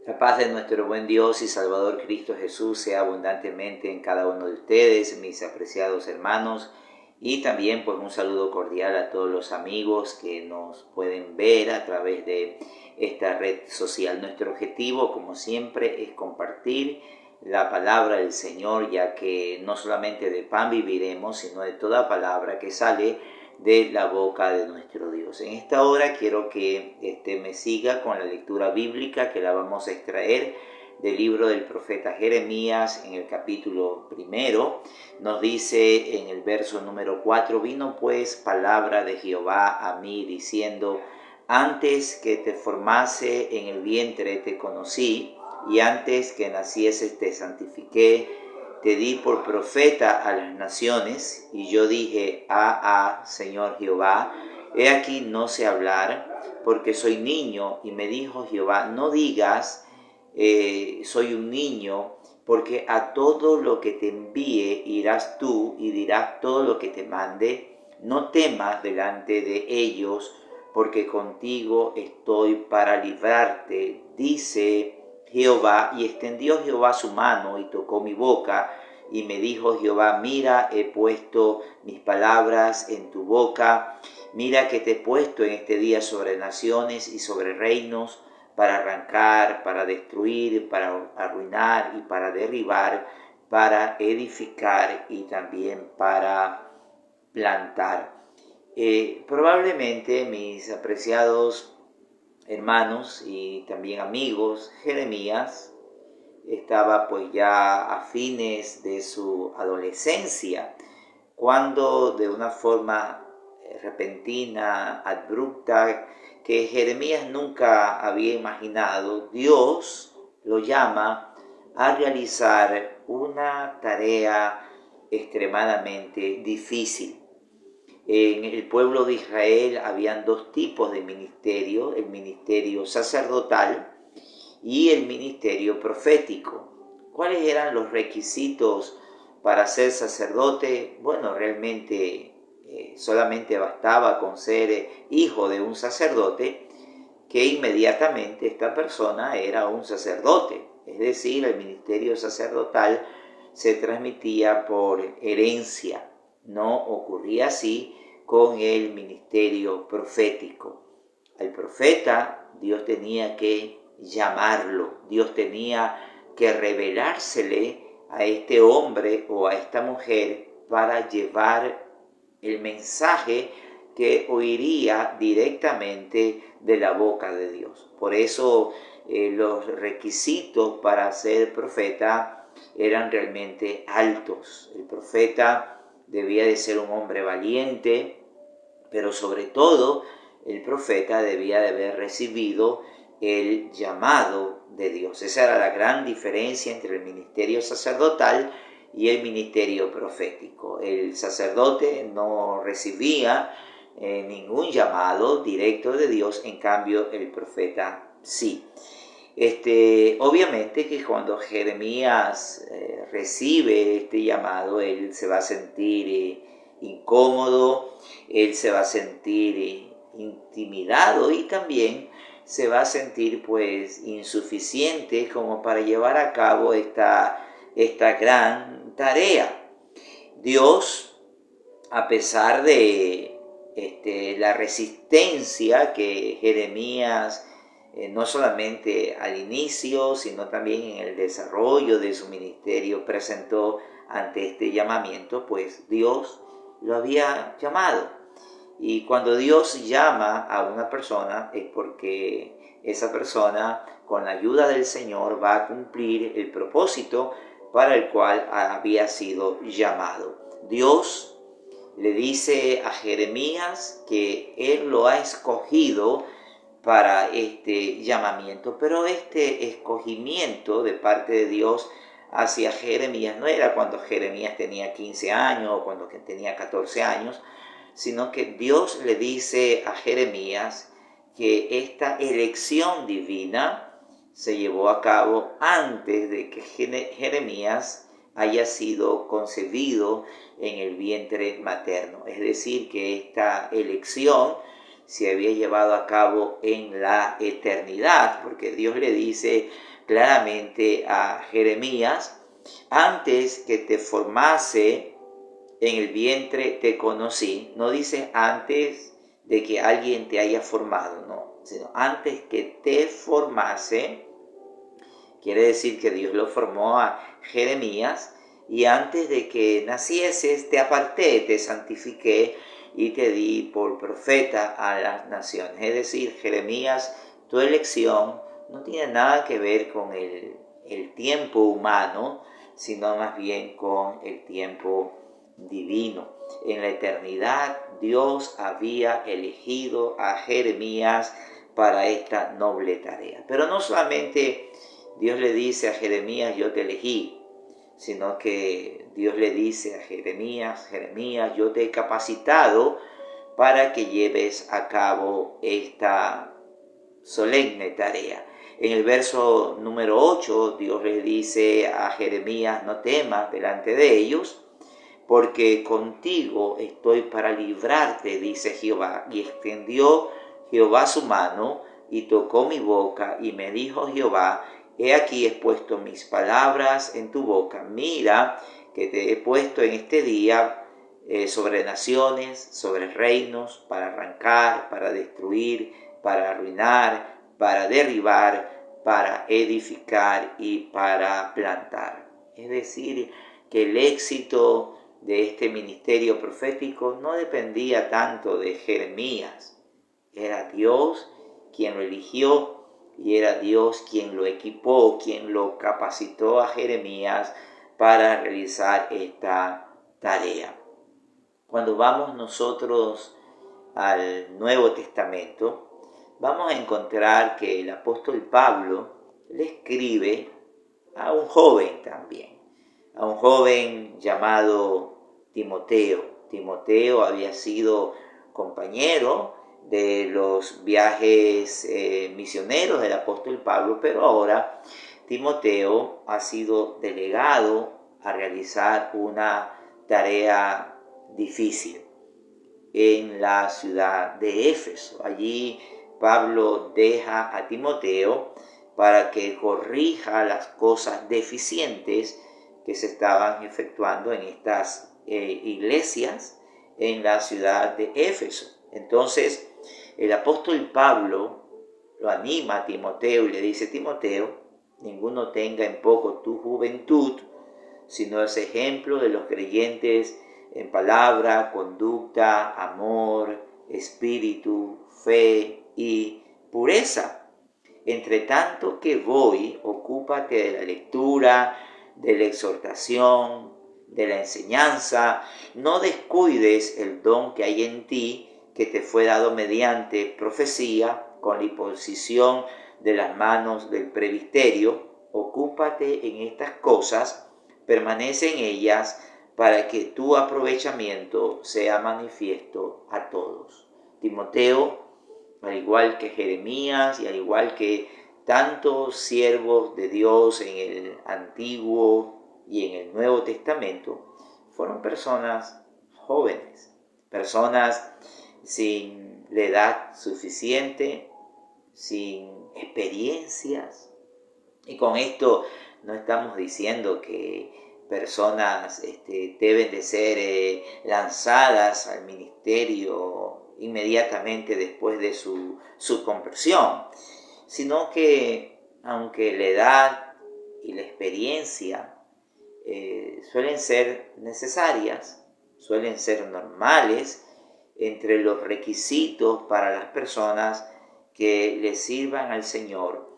La paz de nuestro buen Dios y Salvador Cristo Jesús sea abundantemente en cada uno de ustedes, mis apreciados hermanos, y también pues un saludo cordial a todos los amigos que nos pueden ver a través de esta red social. Nuestro objetivo, como siempre, es compartir la palabra del Señor, ya que no solamente de pan viviremos, sino de toda palabra que sale de la boca de nuestro Dios. En esta hora quiero que me siga con la lectura bíblica, que la vamos a extraer del libro del profeta Jeremías en el capítulo 1. Nos dice en el verso número 4: vino pues palabra de Jehová a mí diciendo: antes que te formase en el vientre te conocí, y antes que nacieses te santifiqué, te di por profeta a las naciones. Y yo dije: Señor Jehová, he aquí no sé hablar, porque soy niño. Y me dijo Jehová: no digas, soy un niño, porque a todo lo que te envíe irás tú y dirás todo lo que te mande. No temas delante de ellos, porque contigo estoy para librarte, dice Jehová. Y extendió Jehová su mano y tocó mi boca, y me dijo Jehová: mira, he puesto mis palabras en tu boca. Mira que te he puesto en este día sobre naciones y sobre reinos, para arrancar, para destruir, para arruinar y para derribar, para edificar y también para plantar. Probablemente, mis apreciados hermanos y también amigos, Jeremías estaba pues ya a fines de su adolescencia, cuando de una forma repentina, abrupta, que Jeremías nunca había imaginado, Dios lo llama a realizar una tarea extremadamente difícil. En el pueblo de Israel habían dos tipos de ministerio: el ministerio sacerdotal y el ministerio profético. ¿Cuáles eran los requisitos para ser sacerdote? Bueno, realmente solamente bastaba con ser hijo de un sacerdote, que inmediatamente esta persona era un sacerdote. Es decir, el ministerio sacerdotal se transmitía por herencia. No ocurría así con el ministerio profético. Al profeta Dios tenía que llamarlo, Dios tenía que revelársele a este hombre o a esta mujer para llevar el mensaje que oiría directamente de la boca de Dios. Por eso los requisitos para ser profeta eran realmente altos. El profeta debía de ser un hombre valiente, pero sobre todo el profeta debía de haber recibido el llamado de Dios. Esa era la gran diferencia entre el ministerio sacerdotal y el ministerio profético. El sacerdote no recibía ningún llamado directo de Dios, en cambio el profeta sí. Obviamente que cuando Jeremías recibe este llamado, él se va a sentir incómodo, él se va a sentir intimidado y también se va a sentir pues insuficiente como para llevar a cabo esta gran tarea. Dios, a pesar de la resistencia que Jeremías no solamente al inicio, sino también en el desarrollo de su ministerio presentó ante este llamamiento, pues Dios lo había llamado. Y cuando Dios llama a una persona es porque esa persona, con la ayuda del Señor, va a cumplir el propósito para el cual había sido llamado. Dios le dice a Jeremías que Él lo ha escogido para este llamamiento, pero este escogimiento de parte de Dios hacia Jeremías no era cuando Jeremías tenía 15 años o cuando tenía 14 años, sino que Dios le dice a Jeremías que esta elección divina se llevó a cabo antes de que Jeremías haya sido concebido en el vientre materno. Es decir, que esta elección se había llevado a cabo en la eternidad, porque Dios le dice claramente a Jeremías: antes que te formase en el vientre te conocí. No dice antes de que alguien te haya formado, no, sino antes que te formase. Quiere decir que Dios lo formó a Jeremías, y antes de que nacieses te aparté, te santifiqué y te di por profeta a las naciones. Es decir, Jeremías, tu elección no tiene nada que ver con el tiempo humano, sino más bien con el tiempo divino. En la eternidad Dios había elegido a Jeremías para esta noble tarea. Pero no solamente Dios le dice a Jeremías: yo te elegí, sino que Dios le dice a Jeremías: Jeremías, yo te he capacitado para que lleves a cabo esta solemne tarea. En el verso número 8, Dios le dice a Jeremías: no temas delante de ellos, porque contigo estoy para librarte, dice Jehová. Y extendió Jehová su mano y tocó mi boca, y me dijo Jehová: he aquí he puesto mis palabras en tu boca. Mira que te he puesto en este día sobre naciones, sobre reinos, para arrancar, para destruir, para arruinar, para derribar, para edificar y para plantar. Es decir, que el éxito de este ministerio profético no dependía tanto de Jeremías. Era Dios quien lo eligió, y era Dios quien lo equipó, quien lo capacitó a Jeremías para realizar esta tarea. Cuando vamos nosotros al Nuevo Testamento, vamos a encontrar que el apóstol Pablo le escribe a un joven también, a un joven llamado Timoteo. Timoteo había sido compañero de los viajes misioneros del apóstol Pablo, pero ahora Timoteo ha sido delegado a realizar una tarea difícil en la ciudad de Éfeso. Allí Pablo deja a Timoteo para que corrija las cosas deficientes que se estaban efectuando en estas iglesias en la ciudad de Éfeso. Entonces el apóstol Pablo lo anima a Timoteo y le dice: Timoteo, ninguno tenga en poco tu juventud, sino es ejemplo de los creyentes en palabra, conducta, amor, espíritu, fe y pureza. Entre tanto que voy, ocúpate de la lectura, de la exhortación, de la enseñanza. No descuides el don que hay en ti, que te fue dado mediante profecía, con la imposición de las manos del presbiterio. Ocúpate en estas cosas, permanece en ellas, para que tu aprovechamiento sea manifiesto a todos. Timoteo, al igual que Jeremías y al igual que tantos siervos de Dios en el Antiguo y en el Nuevo Testamento, fueron personas jóvenes, personas sin la edad suficiente, sin experiencias. Y con esto no estamos diciendo que personas deben de ser lanzadas al ministerio inmediatamente después de su conversión, sino que aunque la edad y la experiencia suelen ser necesarias, suelen ser normales entre los requisitos para las personas que le sirvan al Señor,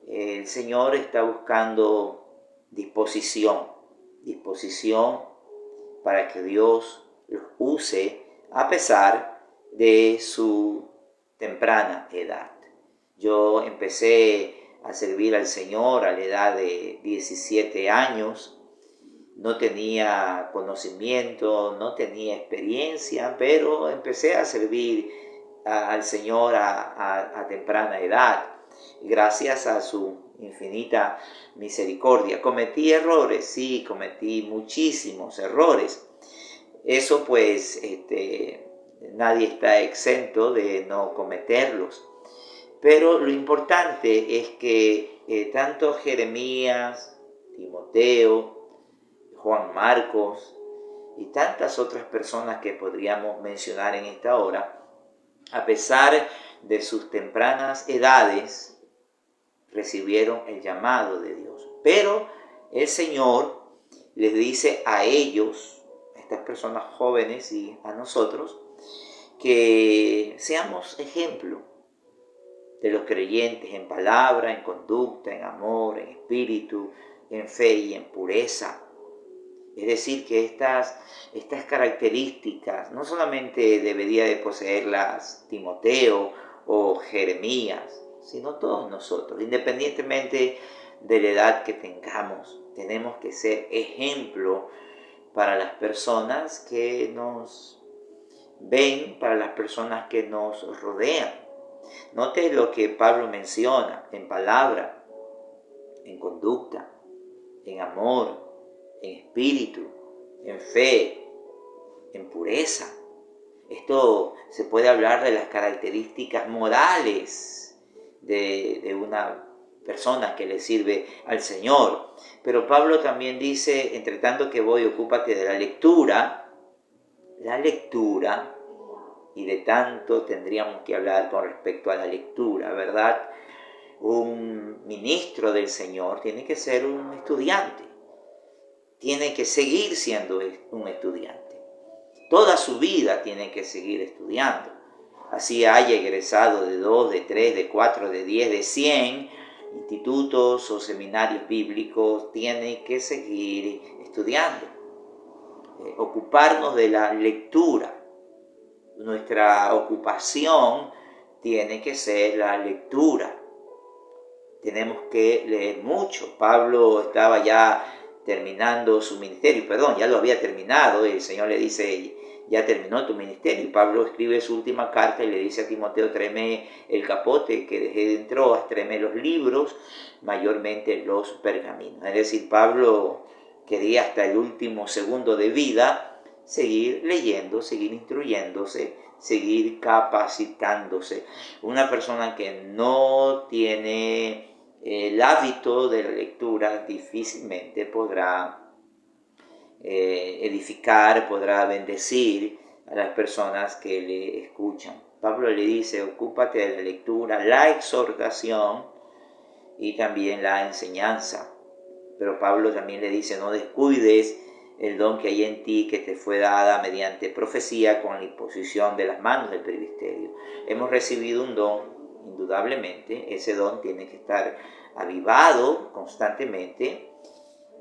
el Señor está buscando disposición para que Dios los use a pesar de su temprana edad. Yo empecé a servir al Señor a la edad de 17 años. No tenía conocimiento, no tenía experiencia, pero empecé a servir al Señor a temprana edad. Gracias a su infinita misericordia. ¿Cometí errores? Sí, cometí muchísimos errores. Eso pues nadie está exento de no cometerlos. Pero lo importante es que tanto Jeremías, Timoteo, Juan Marcos y tantas otras personas que podríamos mencionar en esta hora, a pesar de sus tempranas edades, recibieron el llamado de Dios. Pero el Señor les dice a ellos, a estas personas jóvenes y a nosotros, que seamos ejemplo de los creyentes en palabra, en conducta, en amor, en espíritu, en fe y en pureza. Es decir, que estas características no solamente debería de poseerlas Timoteo o Jeremías, sino todos nosotros, independientemente de la edad que tengamos. Tenemos que ser ejemplo para las personas que nos ven, para las personas que nos rodean. Note lo que Pablo menciona en palabra, en conducta, en amor, en espíritu, en fe, en pureza. Esto se puede hablar de las características morales de una persona que le sirve al Señor. Pero Pablo también dice, entre tanto que voy, ocúpate de la lectura, y de tanto tendríamos que hablar con respecto a la lectura, ¿verdad? Un ministro del Señor tiene que ser un estudiante, tiene que seguir siendo un estudiante. Toda su vida tiene que seguir estudiando. Así haya egresado de 2, de 3, de 4, de 10, de 100 institutos o seminarios bíblicos, tiene que seguir estudiando. Ocuparnos de la lectura. Nuestra ocupación tiene que ser la lectura. Tenemos que leer mucho. Pablo estaba ya terminando su ministerio, ya lo había terminado. El Señor le dice, ya terminó tu ministerio. Y Pablo escribe su última carta y le dice a Timoteo, tráeme el capote que dejé dentro, tráeme los libros, mayormente los pergaminos. Es decir, Pablo quería hasta el último segundo de vida seguir leyendo, seguir instruyéndose, seguir capacitándose. Una persona que no tiene el hábito de la lectura difícilmente podrá edificar, podrá bendecir a las personas que le escuchan. Pablo le dice, ocúpate de la lectura, la exhortación y también la enseñanza. Pero Pablo también le dice, no descuides el don que hay en ti, que te fue dada mediante profecía con la imposición de las manos del presbiterio. Hemos recibido un don, indudablemente. Ese don tiene que estar avivado constantemente.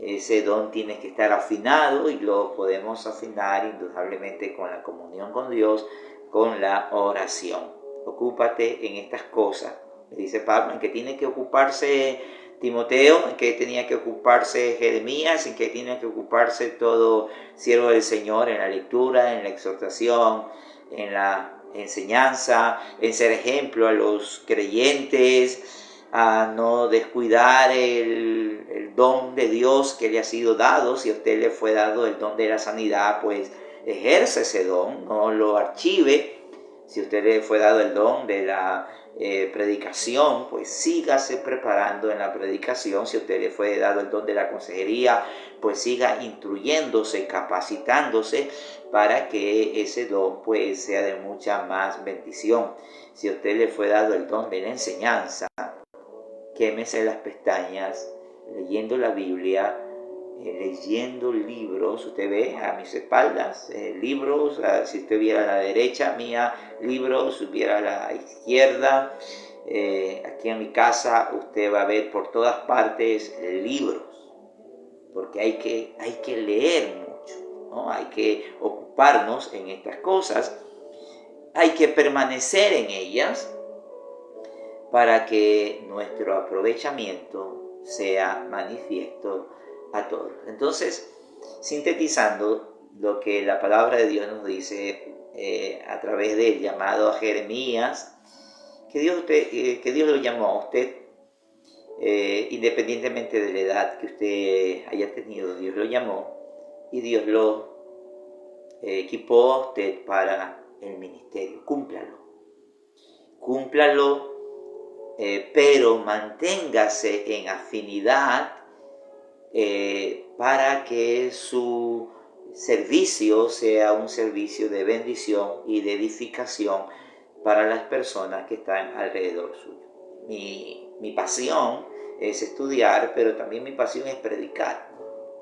Ese don tiene que estar afinado y lo podemos afinar indudablemente con la comunión con Dios, con la oración. Ocúpate en estas cosas. Le dice Pablo, en que tiene que ocuparse Timoteo, en que tenía que ocuparse Jeremías, en que tiene que ocuparse todo siervo del Señor en la lectura, en la exhortación, en la enseñanza, en ser ejemplo a los creyentes, a no descuidar el don de Dios que le ha sido dado. Si a usted le fue dado el don de la sanidad, pues ejerce ese don, no lo archive. Si a usted le fue dado el don de la predicación, pues sígase preparando en la predicación. Si a usted le fue dado el don de la consejería, pues siga instruyéndose, capacitándose para que ese don pues sea de mucha más bendición. Si a usted le fue dado el don de la enseñanza, quémese las pestañas leyendo la Biblia, leyendo libros. Usted ve a mis espaldas libros, si usted viera a la derecha mía libros, si viera a la izquierda, aquí en mi casa usted va a ver por todas partes libros, porque hay que leer mucho, ¿no? Hay que ocuparnos en estas cosas, hay que permanecer en ellas para que nuestro aprovechamiento sea manifiesto a todos. Entonces, sintetizando lo que la palabra de Dios nos dice a través del llamado a Jeremías, que Dios lo llamó a usted, independientemente de la edad que usted haya tenido, Dios lo llamó y Dios lo equipó a usted para el ministerio, cúmplalo, pero manténgase en afinidad para que su servicio sea un servicio de bendición y de edificación para las personas que están alrededor suyo. Mi pasión es estudiar, pero también mi pasión es predicar,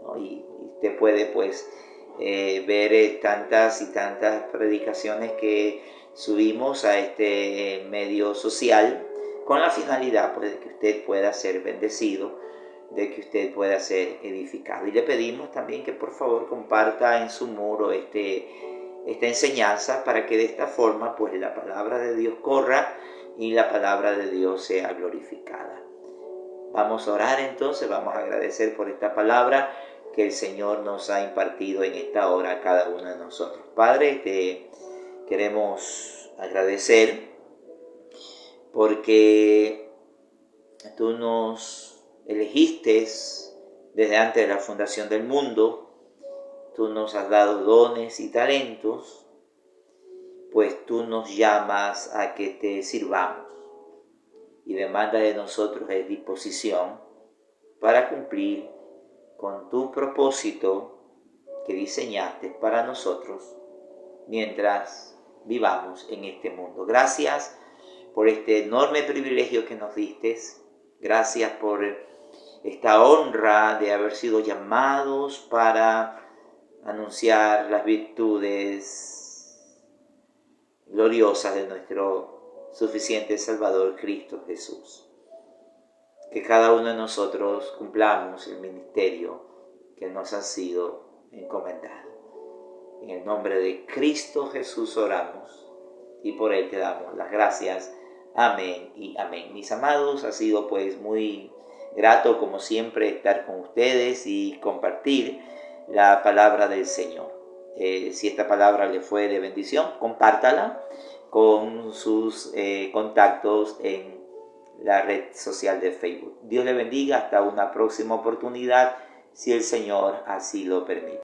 ¿no? Y usted puede pues ver tantas y tantas predicaciones que subimos a este medio social con la finalidad pues, de que usted pueda ser bendecido, de que usted pueda ser edificado. Y le pedimos también que por favor comparta en su muro esta enseñanza para que de esta forma pues la palabra de Dios corra y la palabra de Dios sea glorificada. Vamos a orar entonces, vamos a agradecer por esta palabra que el Señor nos ha impartido en esta hora a cada uno de nosotros. Padre, te queremos agradecer porque tú nos elegiste desde antes de la fundación del mundo, tú nos has dado dones y talentos, pues tú nos llamas a que te sirvamos y demanda de nosotros es disposición para cumplir con tu propósito que diseñaste para nosotros mientras vivamos en este mundo. Gracias por este enorme privilegio que nos diste. Gracias por esta honra de haber sido llamados para anunciar las virtudes gloriosas de nuestro suficiente Salvador Cristo Jesús. Que cada uno de nosotros cumplamos el ministerio que nos ha sido encomendado. En el nombre de Cristo Jesús oramos y por Él te damos las gracias. Amén y amén. Mis amados, ha sido pues muy grato como siempre estar con ustedes y compartir la palabra del Señor. Si esta palabra le fue de bendición, compártala con sus contactos en la red social de Facebook. Dios le bendiga hasta una próxima oportunidad, si el Señor así lo permite.